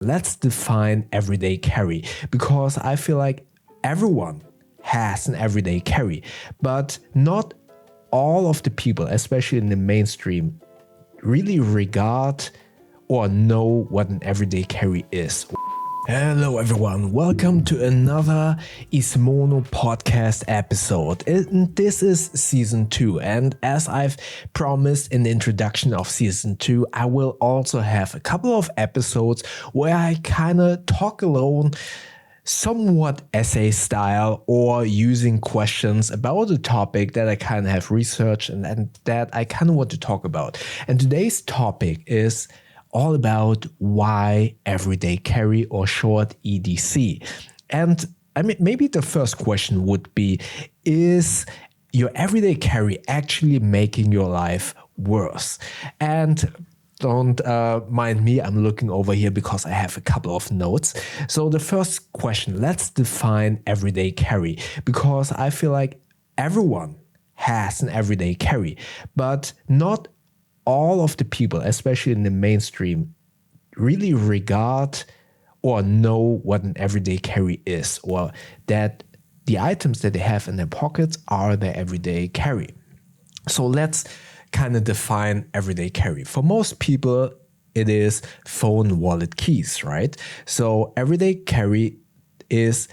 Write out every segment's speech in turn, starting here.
let's define everyday carry, because I feel like everyone has an everyday carry, but not all of the people, especially in the mainstream, really regard or know what an everyday carry is. Hello everyone, welcome to another Ismono podcast episode. This is season 2, and as I've promised in the introduction of season 2, I will also have a couple of episodes where I kind of talk alone, somewhat essay style, or using questions about a topic that I kind of have researched and that I kind of want to talk about. And today's topic is all about why everyday carry, or short EDC. And I mean, maybe the first question would be, is your everyday carry actually making your life worse? And don't mind me, I'm looking over here because I have a couple of notes. So the first question, let's define everyday carry, because I feel like everyone has an everyday carry, but not all of the people, especially in the mainstream, really regard or know what an everyday carry is, or that the items that they have in their pockets are their everyday carry. So let's kind of define everyday carry. For most people, it is phone, wallet, keys, right? So everyday carry is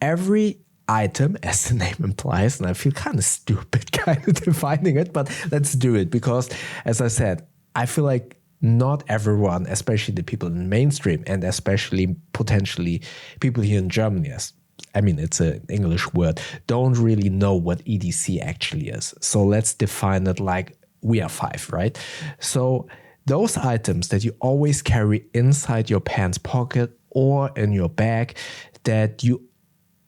every item, as the name implies, and I feel kind of stupid kind of defining it, but let's do it, because as I said, I feel like not everyone, especially the people in mainstream, and especially potentially people here in Germany, it's an English word, don't really know what EDC actually is. So let's define it like we are 5, right? So those items that you always carry inside your pants pocket or in your bag, that you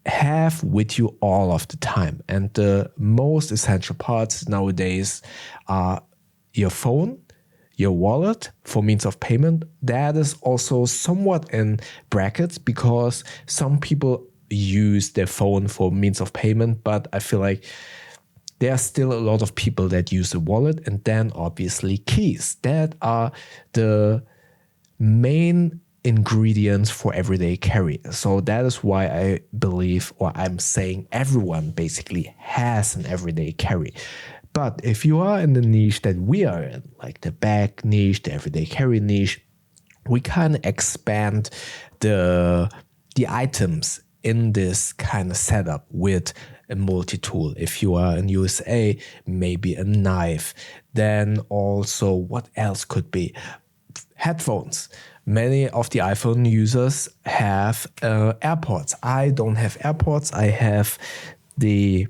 have with you all of the time. And the most essential parts nowadays are your phone, your wallet for means of payment. That is also somewhat in brackets, because some people use their phone for means of payment, but I feel like there are still a lot of people that use a wallet, and then obviously keys. That are the main ingredients for everyday carry. So that is why I believe, or I'm saying, everyone basically has an everyday carry. But if you are in the niche that we are in, like the bag niche, the everyday carry niche, we kind of expand the items in this kind of setup with a multi-tool. If you are in USA, maybe a knife. Then also, what else could be? Headphones. Many of the iPhone users have AirPods. I don't have AirPods. I have the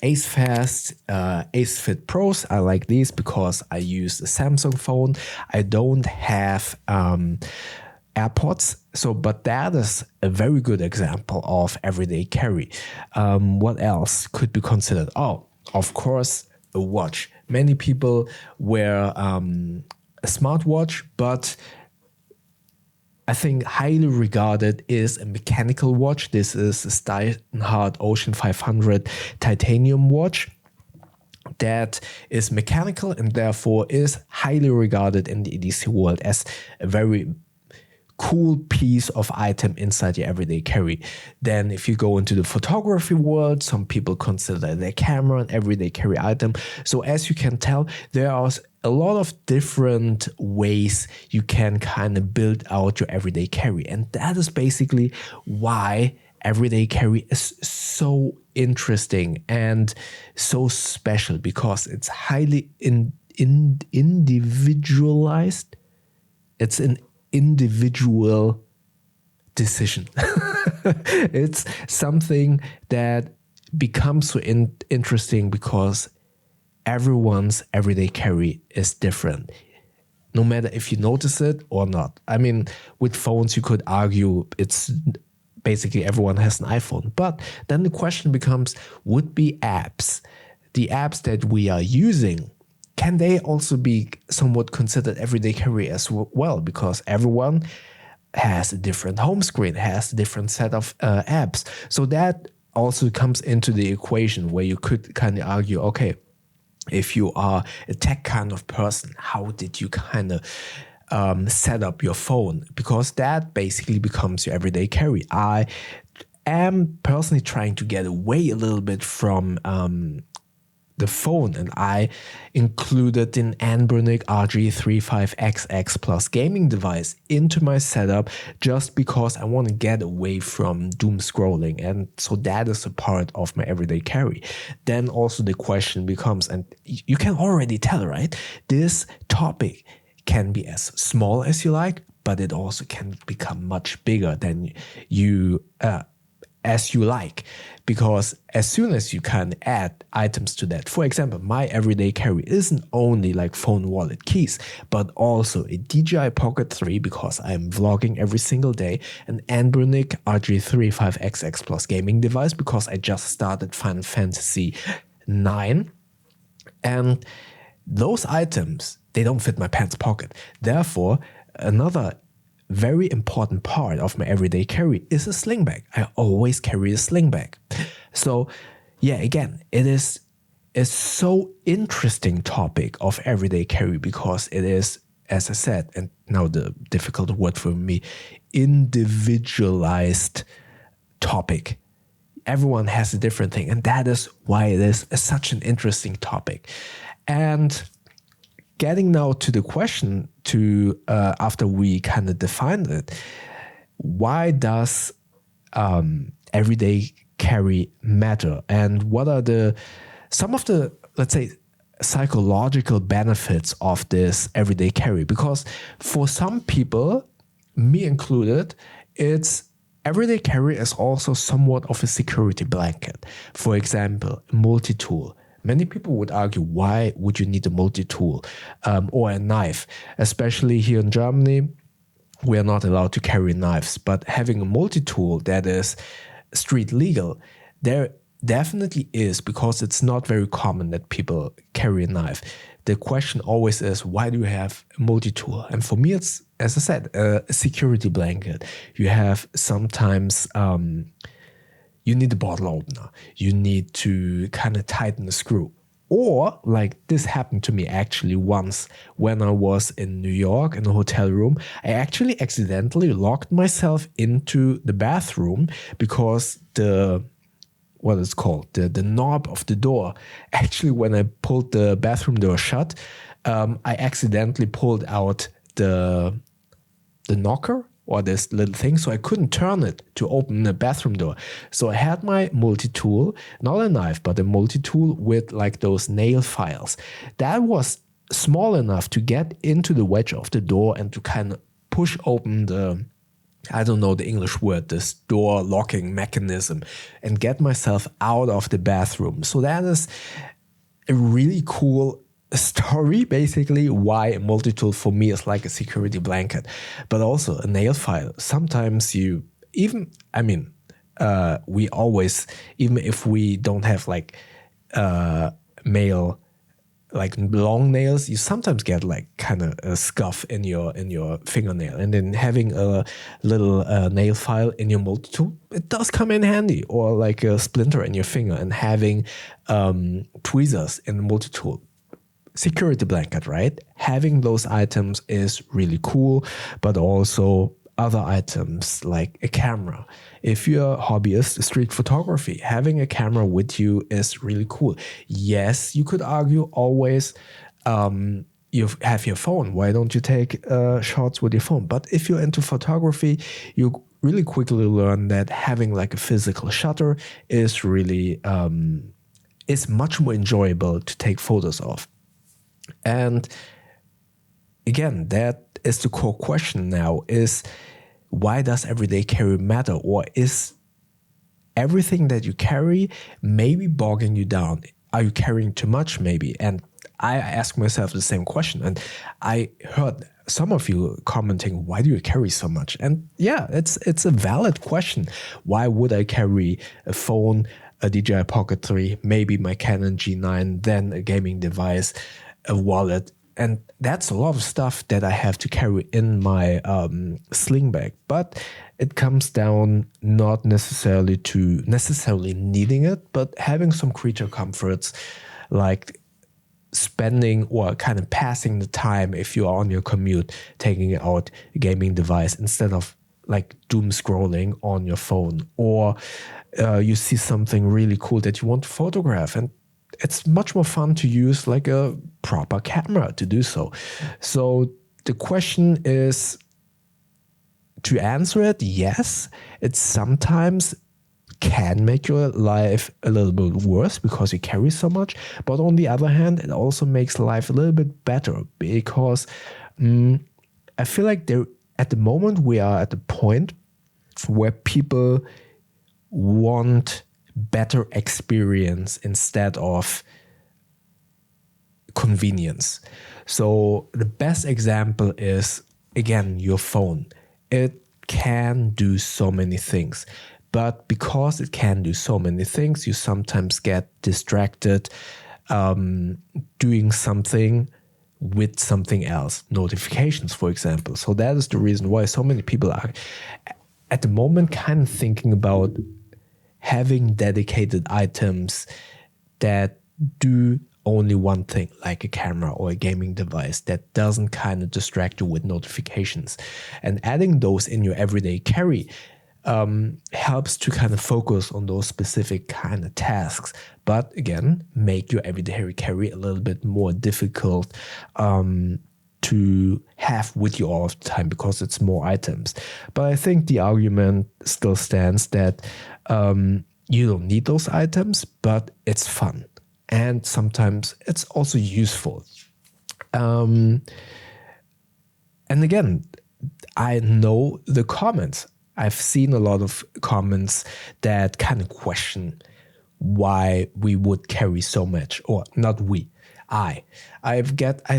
AceFast AceFit Pros. I like these because I use a Samsung phone. I don't have AirPods. But that is a very good example of everyday carry. What else could be considered? Oh, of course, a watch. Many people wear a smartwatch, but I think highly regarded is a mechanical watch. This is a Steinhardt Ocean 500 titanium watch that is mechanical and therefore is highly regarded in the EDC world as a very cool piece of item inside your everyday carry. Then if you go into the photography world, some people consider their camera an everyday carry item. So as you can tell, there are a lot of different ways you can kind of build out your everyday carry. And that is basically why everyday carry is so interesting and so special, because it's highly individualized. It's an individual decision. It's something that becomes so interesting because everyone's everyday carry is different, no matter if you notice it or not. I mean, with phones, you could argue it's basically everyone has an iPhone. But then the question becomes, would be apps, the apps that we are using, can they also be somewhat considered everyday carry as well? Because everyone has a different home screen, has a different set of apps. So that also comes into the equation, where you could kind of argue, okay, if you are a tech kind of person, how did you kind of set up your phone, because that basically becomes your everyday carry. I am personally trying to get away a little bit from the phone, and I included an Anbernic RG35XX Plus gaming device into my setup just because I want to get away from doom scrolling, and so that is a part of my everyday carry. Then also the question becomes, and you can already tell, right? This topic can be as small as you like, but it also can become much bigger than you as you like, because as soon as you can add items to that, for example, my everyday carry isn't only like phone, wallet, keys, but also a DJI Pocket 3 because I'm vlogging every single day, an Anbernic RG35XX Plus gaming device because I just started Final Fantasy 9, and those items, they don't fit my pants pocket. Therefore, another very important part of my everyday carry is a sling bag. I always carry a sling bag. So yeah, again, it is a so interesting topic of everyday carry because it is, as I said, and now the difficult word for me, individualized topic. Everyone has a different thing, and that is why it is such an interesting topic. And getting now to the question to after we kind of defined it, why does everyday carry matter, and what are some of the, let's say, psychological benefits of this everyday carry? Because for some people, me included, it's everyday carry is also somewhat of a security blanket. For example, multi-tool. Many people would argue, why would you need a multi-tool or a knife? Especially here in Germany, we are not allowed to carry knives. But having a multi-tool that is street legal, there definitely is, because it's not very common that people carry a knife. The question always is, why do you have a multi-tool? And for me, it's, as I said, a security blanket. You have sometimes you need a bottle opener. You need to kind of tighten the screw. Or, like this happened to me actually once when I was in New York in a hotel room. I actually accidentally locked myself into the bathroom because the knob of the door, actually when I pulled the bathroom door shut, I accidentally pulled out the knocker, or this little thing, so I couldn't turn it to open the bathroom door. So I had my multi-tool, not a knife, but a multi-tool with like those nail files. That was small enough to get into the wedge of the door and to kind of push open the, I don't know the English word, this door locking mechanism, and get myself out of the bathroom. So that is a really cool story, basically, why a multi-tool for me is like a security blanket. But also a nail file. Sometimes you even, we always, even if we don't have like male, like long nails, you sometimes get like kind of a scuff in your fingernail, and then having a little nail file in your multi-tool, it does come in handy. Or like a splinter in your finger, and having tweezers in the multi-tool. Security blanket, right? Having those items is really cool, but also other items like a camera. If you're a hobbyist, street photography, having a camera with you is really cool. Yes, you could argue always you have your phone. Why don't you take shots with your phone? But if you're into photography, you really quickly learn that having like a physical shutter is really is much more enjoyable to take photos of. And again, that is the core question now, is why does everyday carry matter? Or is everything that you carry maybe bogging you down? Are you carrying too much maybe? And I ask myself the same question. And I heard some of you commenting, why do you carry so much? And yeah, it's a valid question. Why would I carry a phone, a DJI Pocket 3, maybe my Canon G9, then a gaming device, a wallet? And that's a lot of stuff that I have to carry in my sling bag. But it comes down not necessarily needing it, but having some creature comforts, like spending or kind of passing the time if you are on your commute, taking out a gaming device instead of like doom scrolling on your phone, or you see something really cool that you want to photograph, and it's much more fun to use like a proper camera to do so. So the question is, to answer it, yes, it sometimes can make your life a little bit worse because you carry so much. But on the other hand, it also makes life a little bit better because I feel like at the moment we are at the point where people want better experience instead of convenience. So the best example is, again, your phone. It can do so many things, but because it can do so many things, you sometimes get distracted doing something with something else, notifications, for example. So that is the reason why so many people are at the moment kind of thinking about having dedicated items that do only one thing, like a camera or a gaming device that doesn't kind of distract you with notifications. And adding those in your everyday carry helps to kind of focus on those specific kind of tasks. But again, make your everyday carry a little bit more difficult to have with you all of the time because it's more items. But I think the argument still stands that you don't need those items, but it's fun. And sometimes it's also useful. And again, I know the comments. I've seen a lot of comments that kind of question why we would carry so much, or not we. I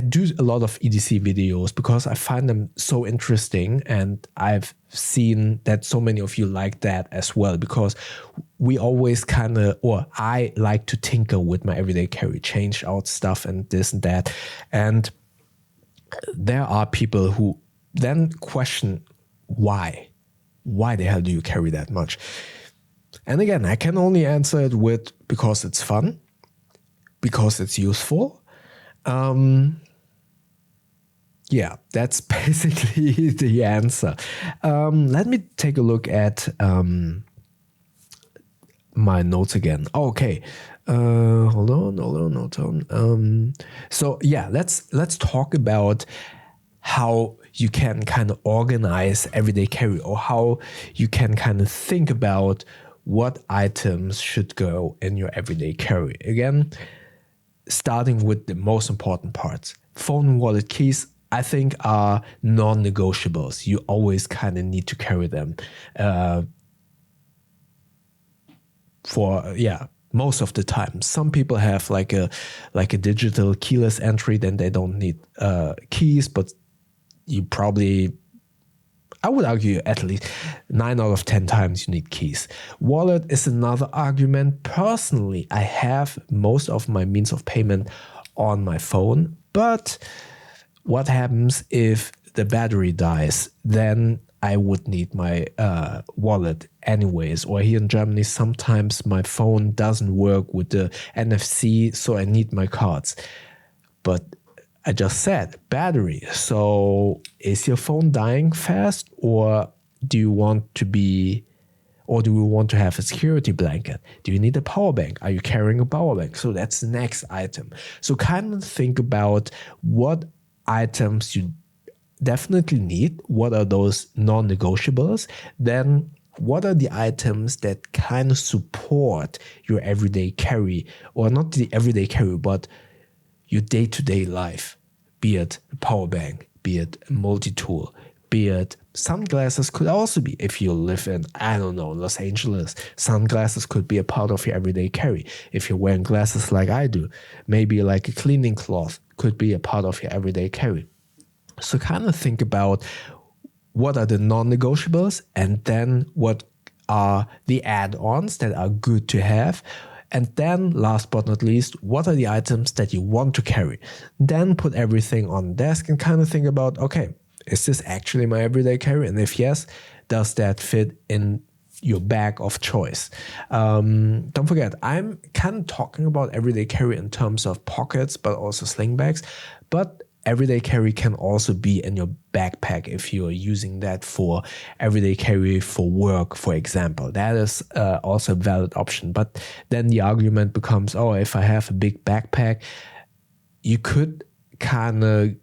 do a lot of EDC videos because I find them so interesting, and I've seen that so many of you like that as well, because we always I like to tinker with my everyday carry, change out stuff and this and that. And there are people who then question why the hell do you carry that much? And again, I can only answer it with because it's fun, because it's useful. Yeah, that's basically the answer. Let me take a look at my notes again. Okay. Hold on. So yeah, let's talk about how you can kind of organize everyday carry, or how you can kind of think about what items should go in your everyday carry. Again, starting with the most important parts. Phone and wallet keys, I think, are non-negotiables. You always kind of need to carry them most of the time. Some people have like a digital keyless entry, then they don't need keys, but you probably, I would argue at least 9 out of 10 times you need keys. Wallet is another argument. Personally, I have most of my means of payment on my phone, but what happens if the battery dies? Then I would need my wallet anyways. Or here in Germany, sometimes my phone doesn't work with the NFC, so I need my cards. But I just said battery. So is your phone dying fast, or do you want to have a security blanket? Do you need a power bank? Are you carrying a power bank? So that's the next item. So kind of think about what items you definitely need. What are those non-negotiables? Then what are the items that kind of support your everyday carry, or not the everyday carry, but your day-to-day life? Be it a power bank, be it a multi-tool, be it sunglasses could also be, if you live in, I don't know, Los Angeles, sunglasses could be a part of your everyday carry. If you're wearing glasses like I do, maybe like a cleaning cloth could be a part of your everyday carry. So kind of think about what are the non-negotiables, and then what are the add-ons that are good to have. And then last but not least, what are the items that you want to carry? Then put everything on the desk and kind of think about, okay, is this actually my everyday carry? And if yes, does that fit in your bag of choice. Don't forget, I'm kind of talking about everyday carry in terms of pockets, but also sling bags. But everyday carry can also be in your backpack if you're using that for everyday carry for work, for example. That is also a valid option. But then the argument becomes, oh, if I have a big backpack, you could kind of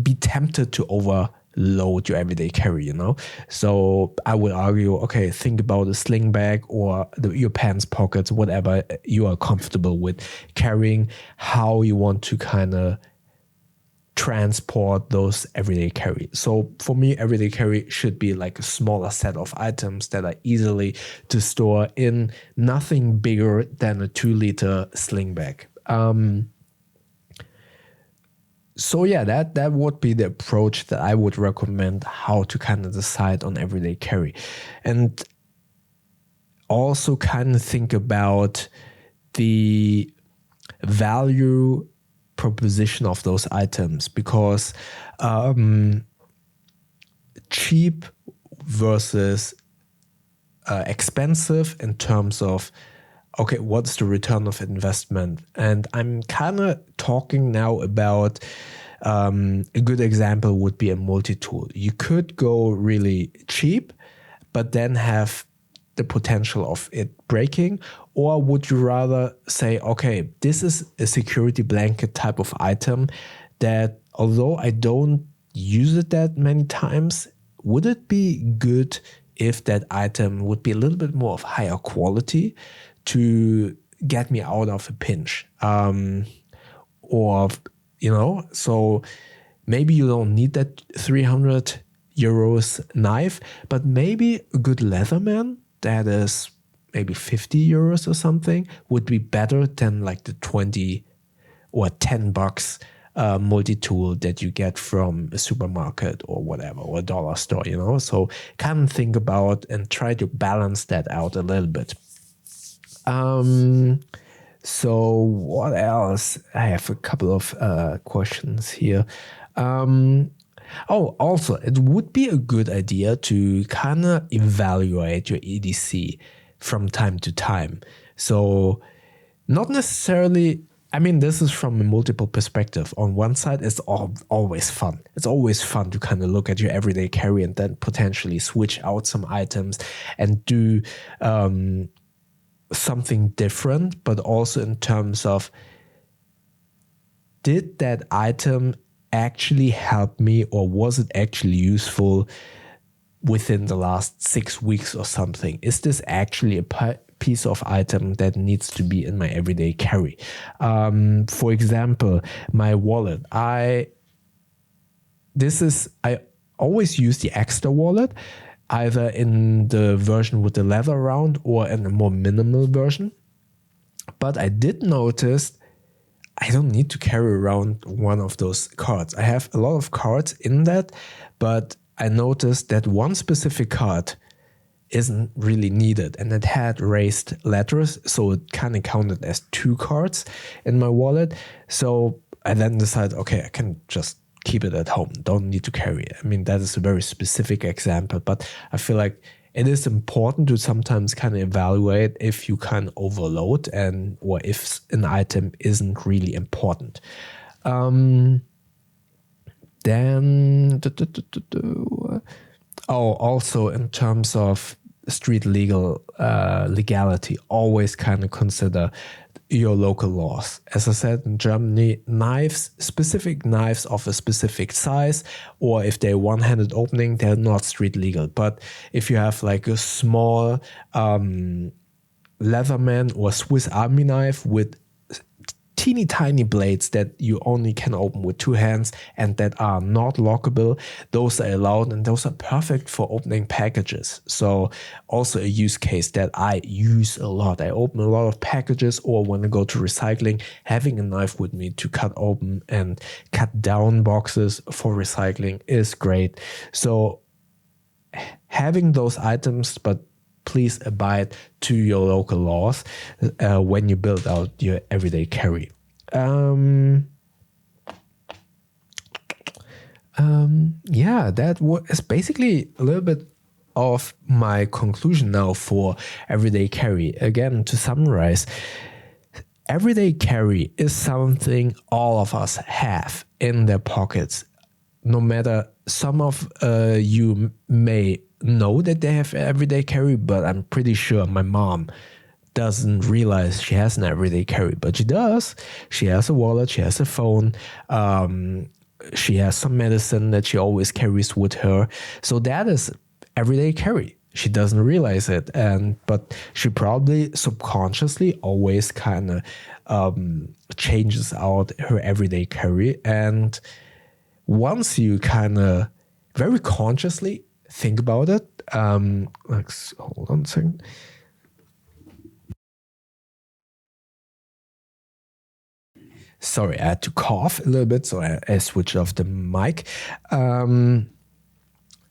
be tempted to overload your everyday carry, you know? So I would argue, okay, think about a sling bag or your pants pockets, whatever you are comfortable with carrying, how you want to kind of transport those everyday carry. So for me, everyday carry should be like a smaller set of items that are easily to store in, nothing bigger than a 2-liter sling bag. So yeah, that would be the approach that I would recommend, how to kind of decide on everyday carry. And also kind of think about the value proposition of those items, because cheap versus expensive in terms of, okay, what's the return of investment? And I'm kind of talking now about a good example would be a multi-tool. You could go really cheap, but then have the potential of it breaking? Or would you rather say, okay, this is a security blanket type of item that, although I don't use it that many times, would it be good if that item would be a little bit more of higher quality to get me out of a pinch? Or, you know, so maybe you don't need that 300 euros knife, but maybe a good Leatherman that is maybe 50 euros or something would be better than like the 20 or 10 bucks multi-tool that you get from a supermarket or whatever, or a dollar store, you know? So kind of think about and try to balance that out a little bit. So what else? I have a couple of questions here. Also, it would be a good idea to kind of evaluate your EDC from time to time. So not necessarily, I mean, this is from a multiple perspective. On one side, it's always fun. It's always fun to kind of look at your everyday carry and then potentially switch out some items and do something different, but also in terms of, did that item actually help me, or was it actually useful within the last 6 weeks or something? Is this actually a piece of item that needs to be in my everyday carry? For example, my wallet. I always use the extra wallet, either in the version with the leather around or in a more minimal version. But I did notice I don't need to carry around one of those cards. I have a lot of cards in that, but I noticed that one specific card isn't really needed, and it had raised letters, so it kind of counted as 2 cards in my wallet. So I then decided, okay, I can just keep it at home, don't need to carry it. I mean, that is a very specific example, but I feel like it is important to sometimes kind of evaluate if you can overload or if an item isn't really important. Also in terms of street legality, always kind of consider your local laws. As I said, in Germany, specific knives of a specific size, or if they're one-handed opening, they're not street legal. But if you have like a small Leatherman or Swiss Army knife with teeny tiny blades that you only can open with 2 hands and that are not lockable, those are allowed, and those are perfect for opening packages. So also a use case that I use a lot. I open a lot of packages, or when I go to recycling, having a knife with me to cut open and cut down boxes for recycling is great. So having those items, but please abide to your local laws when you build out your everyday carry. Yeah, that is basically a little bit of my conclusion now for everyday carry. Again, to summarize, everyday carry is something all of us have in their pockets. No matter, some of you may know that they have everyday carry, but I'm pretty sure my mom doesn't realize she has an everyday carry, but she does. She has a wallet, she has a phone, she has some medicine that she always carries with her. So that is everyday carry. She doesn't realize it, but she probably subconsciously always kind of changes out her everyday carry. And once you kind of very consciously think about it, hold on a second. Sorry, I had to cough a little bit, so I switched off the mic.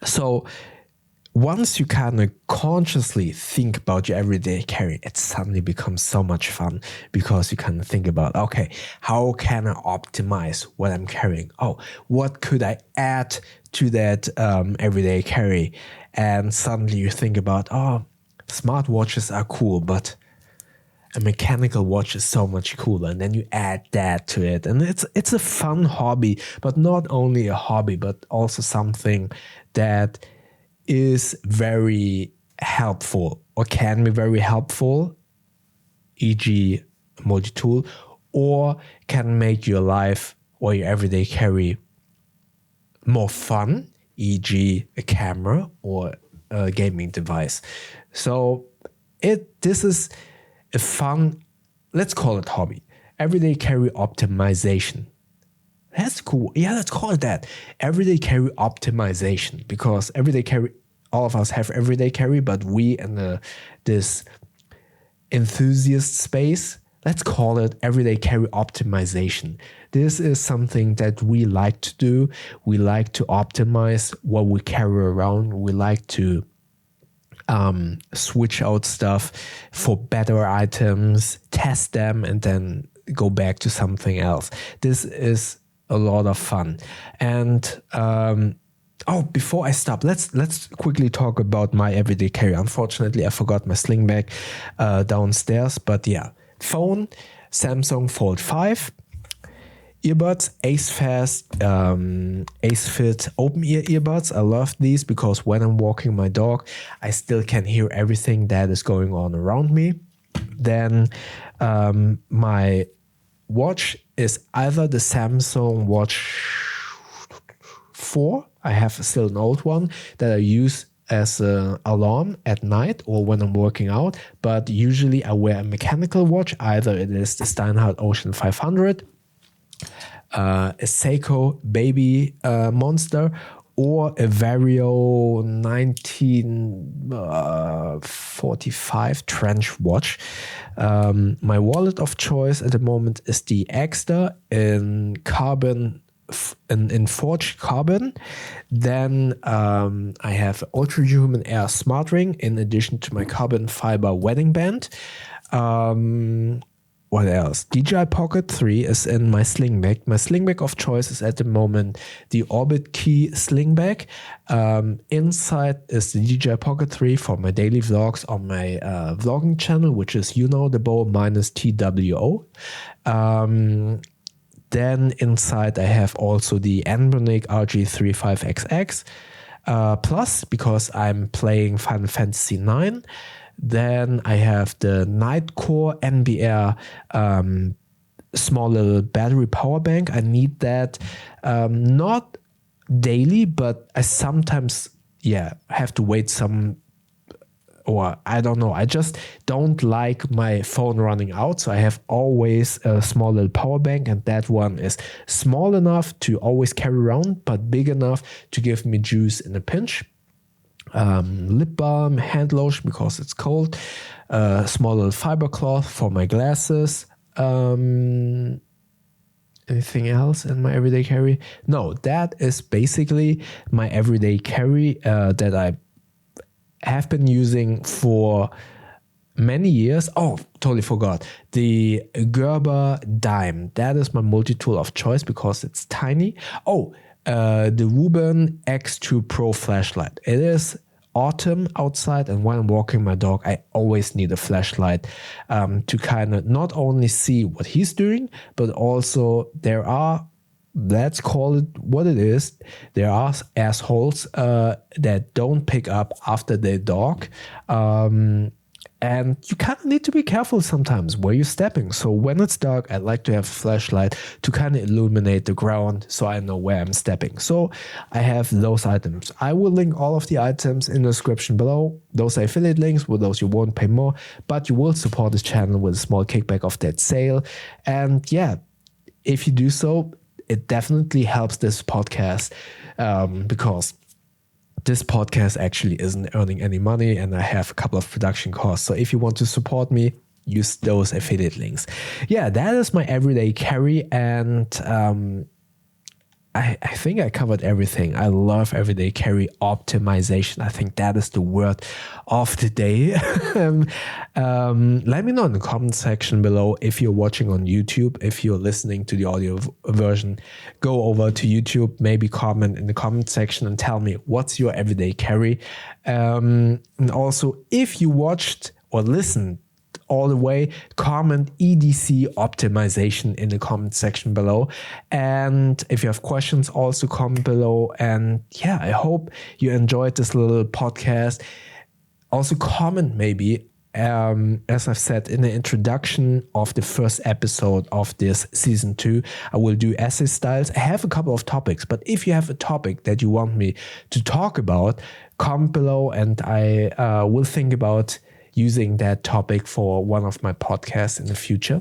So once you kind of consciously think about your everyday carry, it suddenly becomes so much fun, because you kind of think about, okay, how can I optimize what I'm carrying? Oh, what could I add to that everyday carry? And suddenly you think about, oh, smartwatches are cool, but a mechanical watch is so much cooler, and then you add that to it, and it's a fun hobby, but not only a hobby, but also something that is very helpful, or can be very helpful, e.g. multi-tool, or can make your life or your everyday carry more fun, e.g. a camera or a gaming device. So this is a fun, let's call it hobby, everyday carry optimization. That's cool. Yeah, let's call it that. Everyday carry optimization, because everyday carry, all of us have everyday carry, but we in this enthusiast space, let's call it everyday carry optimization. This is something that we like to do. We like to optimize what we carry around. We like to switch out stuff for better items, test them, and then go back to something else. This is a lot of fun. And before I stop, let's quickly talk about my everyday carry. Unfortunately, I forgot my sling bag downstairs, but yeah, phone, Samsung Fold 5, earbuds, Acefit open ear earbuds. I love these because when I'm walking my dog, I still can hear everything that is going on around me. Then my watch is either the Samsung Watch 4. I have still an old one that I use as an alarm at night or when I'm working out. But usually I wear a mechanical watch. Either it is the Steinhardt Ocean 500, a Seiko Baby Monster, or a Vario 1945 trench watch. My wallet of choice at the moment is the Exter in carbon, in forged carbon. Then I have Ultra Human Air Smart Ring in addition to my carbon fiber wedding band. What else? DJI Pocket 3 is in my sling bag. My sling bag of choice is at the moment the Orbit Key sling bag. Inside is the DJI Pocket 3 for my daily vlogs on my vlogging channel, which is the bow minus TWO. Then inside I have also the Anbernic RG35XX Plus, because I'm playing Final Fantasy IX. Then I have the Nightcore NBR small little battery power bank. I need that not daily, but I sometimes have to wait some, or I don't know. I just don't like my phone running out, so I have always a small little power bank, and that one is small enough to always carry around, but big enough to give me juice in a pinch. Lip balm, hand lotion because it's cold, small little fiber cloth for my glasses. Anything else in my everyday carry? No, that is basically my everyday carry that I have been using for many years. Oh, totally forgot. The Gerber dime. That is my multi-tool of choice because it's tiny. Oh, the Wuben X2 Pro flashlight. It is autumn outside, and when I'm walking my dog, I always need a flashlight to kind of not only see what he's doing, but also there are, let's call it what it is, there are assholes that don't pick up after their dog. And you kind of need to be careful sometimes where you're stepping. So when it's dark, I like to have a flashlight to kind of illuminate the ground so I know where I'm stepping. So I have those items. I will link all of the items in the description below. Those are affiliate links. With those you won't pay more, but you will support this channel with a small kickback of that sale. And yeah, if you do so, it definitely helps this podcast because this podcast actually isn't earning any money and I have a couple of production costs. So if you want to support me, use those affiliate links. Yeah, that is my everyday carry, and I think I covered everything. I love everyday carry optimization. I think that is the word of the day. Let me know in the comment section below if you're watching on YouTube. If you're listening to the audio version, go over to YouTube, maybe comment in the comment section and tell me what's your everyday carry. And also, if you watched or listened all the way, comment EDC Optimization in the comment section below. And if you have questions, also comment below. And yeah, I hope you enjoyed this little podcast. Also comment maybe, as I've said in the introduction of the first episode of this season 2, I will do essay styles. I have a couple of topics, but if you have a topic that you want me to talk about, comment below and I will think about using that topic for one of my podcasts in the future.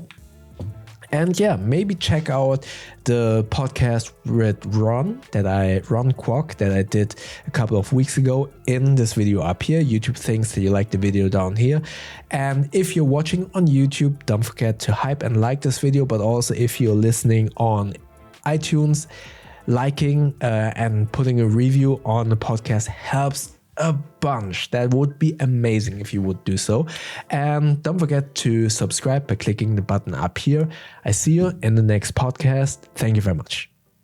And yeah, maybe check out the podcast with Ron Kwok that I did a couple of weeks ago in this video up here. YouTube thinks that you like the video down here. And if you're watching on YouTube, don't forget to hype and like this video. But also if you're listening on iTunes, liking and putting a review on the podcast helps a bunch. That would be amazing if you would do so. And don't forget to subscribe by clicking the button up here. I see you in the next podcast. Thank you very much.